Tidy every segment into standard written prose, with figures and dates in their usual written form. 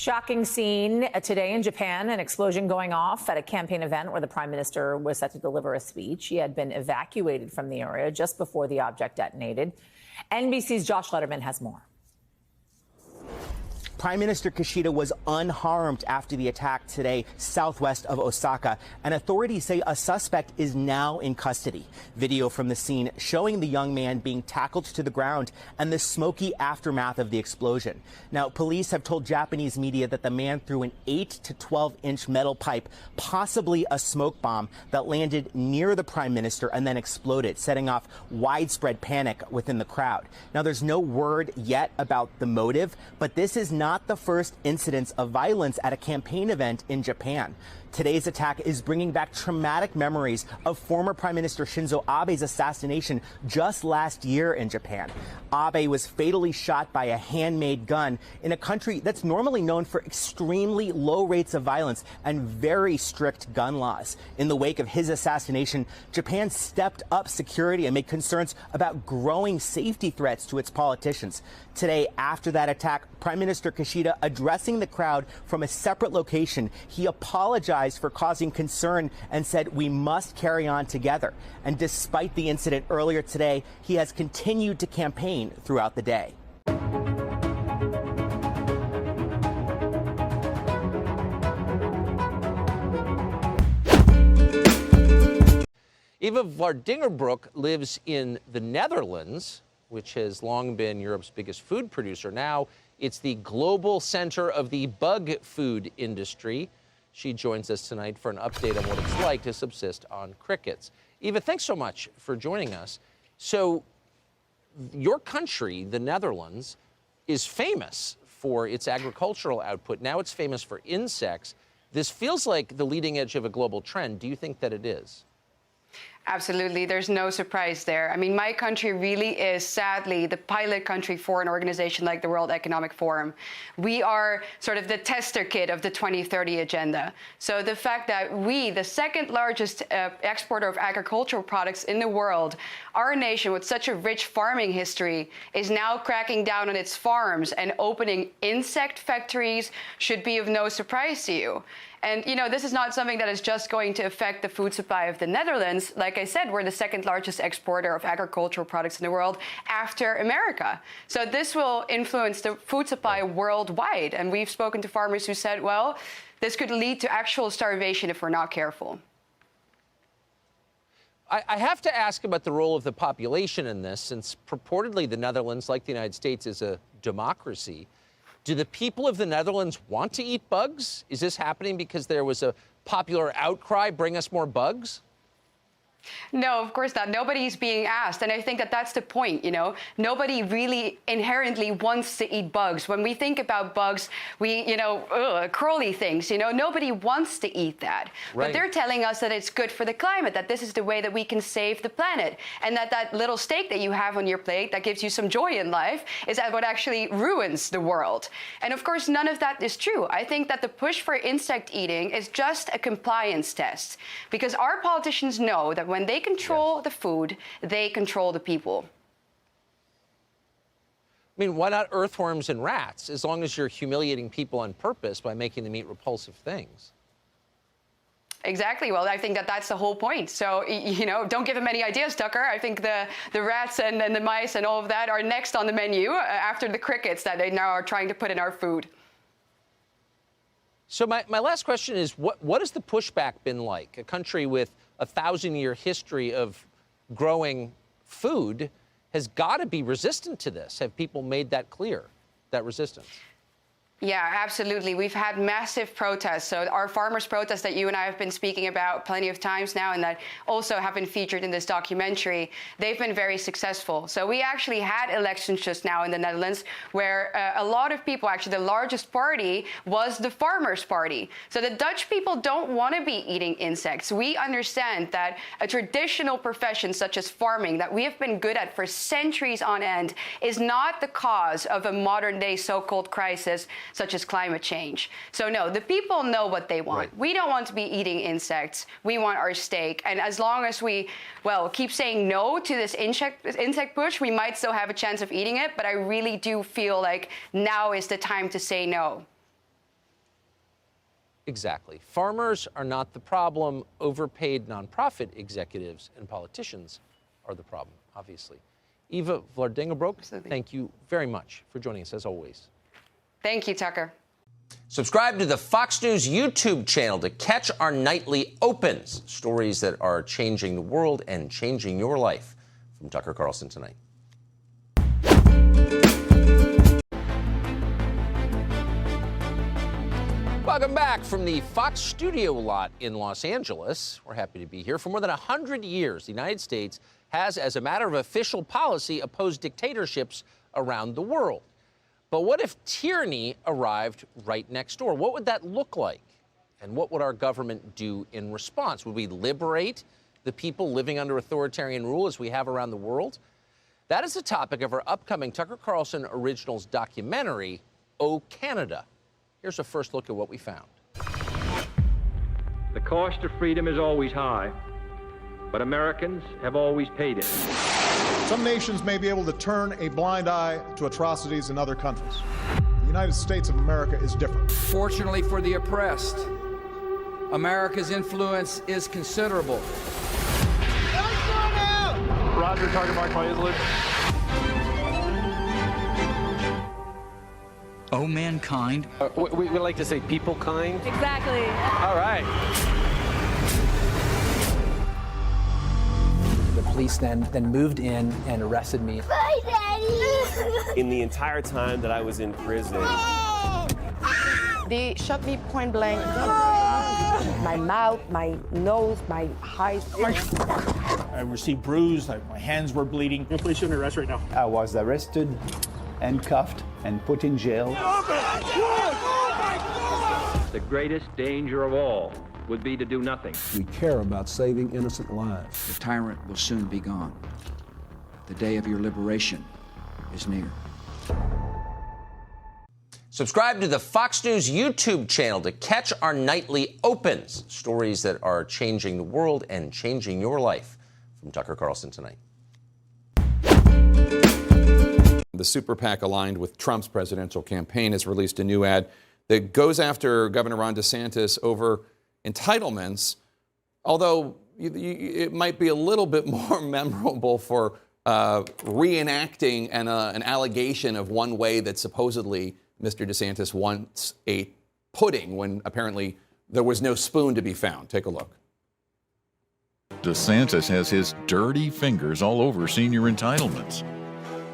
Shocking scene today in Japan, an explosion going off at a campaign event where the prime minister was set to deliver a speech. He had been evacuated from the area just before the object detonated. NBC's Josh Letterman has more. Prime Minister Kishida was unharmed after the attack today southwest of Osaka, and authorities say a suspect is now in custody. Video from the scene showing the young man being tackled to the ground and the smoky aftermath of the explosion. Now, police have told Japanese media that the man threw an 8 to 12-inch metal pipe, possibly a smoke bomb, that landed near the prime minister and then exploded, setting off widespread panic within the crowd. Now, there's no word yet about the motive, but this is not the first incidence of violence at a campaign event in Japan. Today's attack is bringing back traumatic memories of former Prime Minister Shinzo Abe's assassination just last year in Japan. Abe was fatally shot by a handmade gun in a country that's normally known for extremely low rates of violence and very strict gun laws. In the wake of his assassination, Japan stepped up security amid concerns about growing safety threats to its politicians. Today, after that attack, Prime Minister Kishida addressing the crowd from a separate location, he apologized for causing concern and said we must carry on together. And despite the incident earlier today, he has continued to campaign throughout the day. Eva Vardingerbroek lives in the Netherlands, which has long been Europe's biggest food producer. Now it's the global center of the bug food industry. She joins us tonight for an update on what it's like to subsist on crickets. Eva, thanks so much for joining us. So your country, the Netherlands, is famous for its agricultural output. Now it's famous for insects. This feels like the leading edge of a global trend. Do you think that it is? Absolutely. There's no surprise there. I mean, my country really is, sadly, the pilot country for an organization like the World Economic Forum. We are sort of the tester kit of the 2030 agenda. So the fact that we, the second largest exporter of agricultural products in the world, our nation with such a rich farming history is now cracking down on its farms and opening insect factories should be of no surprise to you. And, you know, this is not something that is just going to affect the food supply of the Netherlands. Like I said, we're the second largest exporter of agricultural products in the world after America. So this will influence the food supply worldwide. And we've spoken to farmers who said, well, this could lead to actual starvation if we're not careful. I have to ask about the role of the population in this, since purportedly the Netherlands, like the United States, is a democracy. Do the people of the Netherlands want to eat bugs? Is this happening because there was a popular outcry, bring us more bugs? No, of course not. Nobody's being asked. And I think that that's the point, you know. Nobody really inherently wants to eat bugs. When we think about bugs, we, crawly things, nobody wants to eat that. Right. But they're telling us that it's good for the climate, that this is the way that we can save the planet. And that little steak that you have on your plate that gives you some joy in life is that what actually ruins the world. And of course, none of that is true. I think that the push for insect eating is just a compliance test, because our politicians know that when they control the food, they control the people. I mean, why not earthworms and rats, as long as you're humiliating people on purpose by making them eat repulsive things? Exactly. Well, I think that that's the whole point. So, don't give them any ideas, Tucker. I think the rats and the mice and all of that are next on the menu after the crickets that they now are trying to put in our food. So my last question is, what has the pushback been like? A country with a 1,000-year history of growing food has got to be resistant to this. Have people made that clear, that resistance? Yeah, absolutely. We've had massive protests. So our farmers' protests that you and I have been speaking about plenty of times now, and that also have been featured in this documentary, they've been very successful. So we actually had elections just now in the Netherlands where a lot of people, actually the largest party was the Farmers' Party. So the Dutch people don't want to be eating insects. We understand that a traditional profession such as farming that we have been good at for centuries on end is not the cause of a modern day so-called crisis such as climate change. So no, the people know what they want. Right. We don't want to be eating insects. We want our steak. And as long as we, keep saying no to this insect push, we might still have a chance of eating it. But I really do feel like now is the time to say no. Exactly. Farmers are not the problem. Overpaid nonprofit executives and politicians are the problem, obviously. Eva Vlardingerbroek, thank you very much for joining us, as always. Thank you, Tucker. Subscribe to the Fox News YouTube channel to catch our nightly opens, stories that are changing the world and changing your life. From Tucker Carlson tonight. Welcome back from the Fox studio lot in Los Angeles. We're happy to be here. For more than 100 years, the United States has, as a matter of official policy, opposed dictatorships around the world. But what if tyranny arrived right next door? What would that look like? And what would our government do in response? Would we liberate the people living under authoritarian rule as we have around the world? That is the topic of our upcoming Tucker Carlson Originals documentary, Oh Canada. Here's a first look at what we found. The cost of freedom is always high, but Americans have always paid it. Some nations may be able to turn a blind eye to atrocities in other countries. The United States of America is different. Fortunately for the oppressed, America's influence is considerable. Roger, target mark by Islam. Oh, mankind. We like to say people kind. Exactly. All right. The police then moved in and arrested me. Bye, Daddy. In the entire time that I was in prison, they shot me point blank. My mouth, my nose, my eyes. I received bruises, my hands were bleeding. We'll place you under arrest right now. I was arrested and cuffed and put in jail. The greatest danger of all would be to do nothing. We care about saving innocent lives. The tyrant will soon be gone. The day of your liberation is near. Subscribe to the Fox News YouTube channel to catch our nightly opens, stories that are changing the world and changing your life. From Tucker Carlson tonight. The super PAC aligned with Trump's presidential campaign has released a new ad that goes after Governor Ron DeSantis over entitlements, although it might be a little bit more memorable for reenacting an allegation of one way that supposedly Mr. DeSantis once ate pudding when apparently there was no spoon to be found. Take a look. DeSantis has his dirty fingers all over senior entitlements,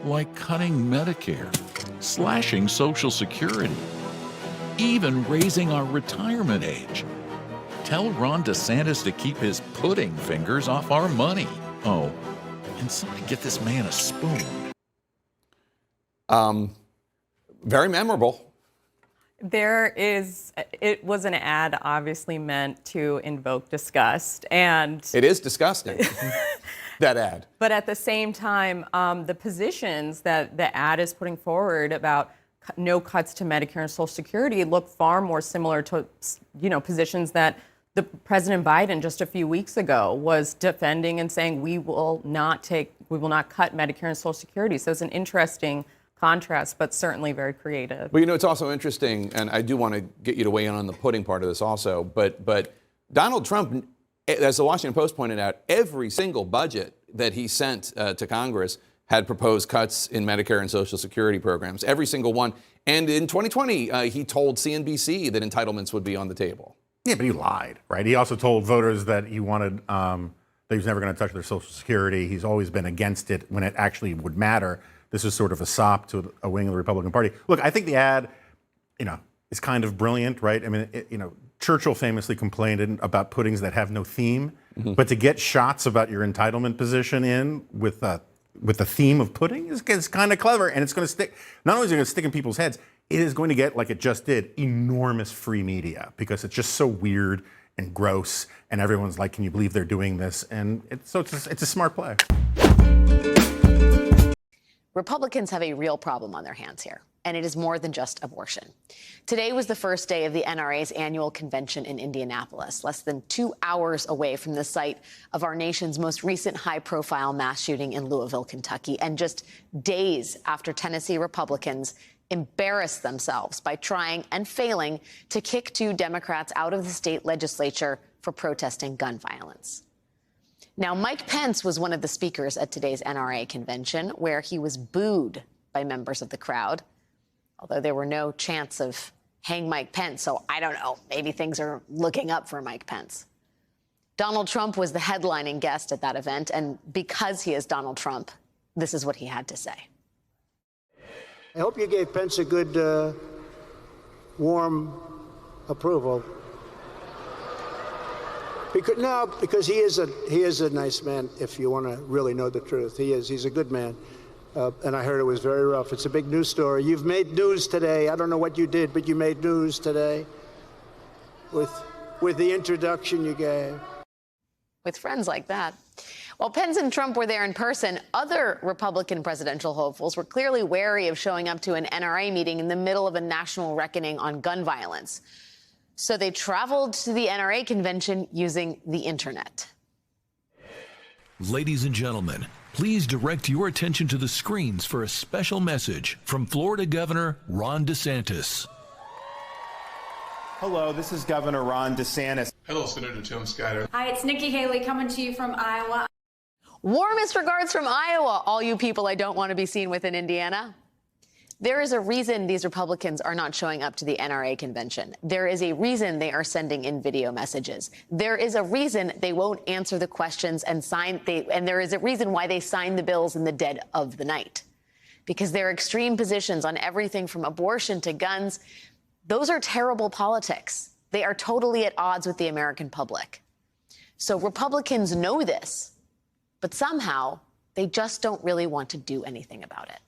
like cutting Medicare, slashing Social Security, even raising our retirement age. Tell Ron DeSantis to keep his pudding fingers off our money. Oh, and somebody get this man a spoon. Very memorable. It was an ad obviously meant to invoke disgust, and it is disgusting, that ad. But at the same time, the positions that the ad is putting forward about no cuts to Medicare and Social Security look far more similar to, positions that the President Biden just a few weeks ago was defending and saying we will not cut Medicare and Social Security. So it's an interesting contrast, but certainly very creative. But it's also interesting, and I do want to get you to weigh in on the pudding part of this also, but Donald Trump, as the Washington Post pointed out, every single budget that he sent to Congress had proposed cuts in Medicare and Social Security programs, every single one. And in 2020, he told CNBC that entitlements would be on the table. Yeah, but he lied, right? He also told voters that he wanted, that he was never going to touch their Social Security. He's always been against it when it actually would matter. This is sort of a sop to a wing of the Republican Party. Look, I think the ad, is kind of brilliant, right? I mean, Churchill famously complained about puddings that have no theme, but to get shots about your entitlement position in with the theme of pudding is kind of clever, and it's going to stick. Not only is it going to stick in people's heads, it is going to get, like it just did, enormous free media because it's just so weird and gross, and everyone's like, "Can you believe they're doing this?" And it's a smart play. Republicans have a real problem on their hands here. And it is more than just abortion. Today was the first day of the NRA's annual convention in Indianapolis, less than 2 hours away from the site of our nation's most recent high-profile mass shooting in Louisville, Kentucky, and just days after Tennessee Republicans embarrassed themselves by trying and failing to kick 2 Democrats out of the state legislature for protesting gun violence. Now, Mikepence was one of the speakers at today's NRA convention, where he was booed by members of the crowd. Although there were no chants of hang Mikepence, so I don't know, maybe things are looking up for Mikepence. Donald Trump was the headlining guest at that event, and because he is Donald Trump, this is what he had to say. I hope you gave Pence a good, warm approval. Because he is a nice man, if you want to really know the truth. He's a good man. And I heard it was very rough. It's a big news story. You've made news today. I don't know what you did, but you made news today with the introduction you gave. With friends like that. While Pence and Trump were there in person, other Republican presidential hopefuls were clearly wary of showing up to an NRA meeting in the middle of a national reckoning on gun violence. So they traveled to the NRA convention using the internet. Ladies and gentlemen, please direct your attention to the screens for a special message from Florida Governor Ron DeSantis. Hello, this is Governor Ron DeSantis. Hello, Senator Tim Scott. Hi, it's Nikki Haley coming to you from Iowa. Warmest regards from Iowa, all you people I don't want to be seen with in Indiana. There is a reason these Republicans are not showing up to the NRA convention. There is a reason they are sending in video messages. There is a reason they won't answer the questions and there is a reason why they sign the bills in the dead of the night. Because their extreme positions on everything from abortion to guns, those are terrible politics. They are totally at odds with the American public. So Republicans know this, but somehow they just don't really want to do anything about it.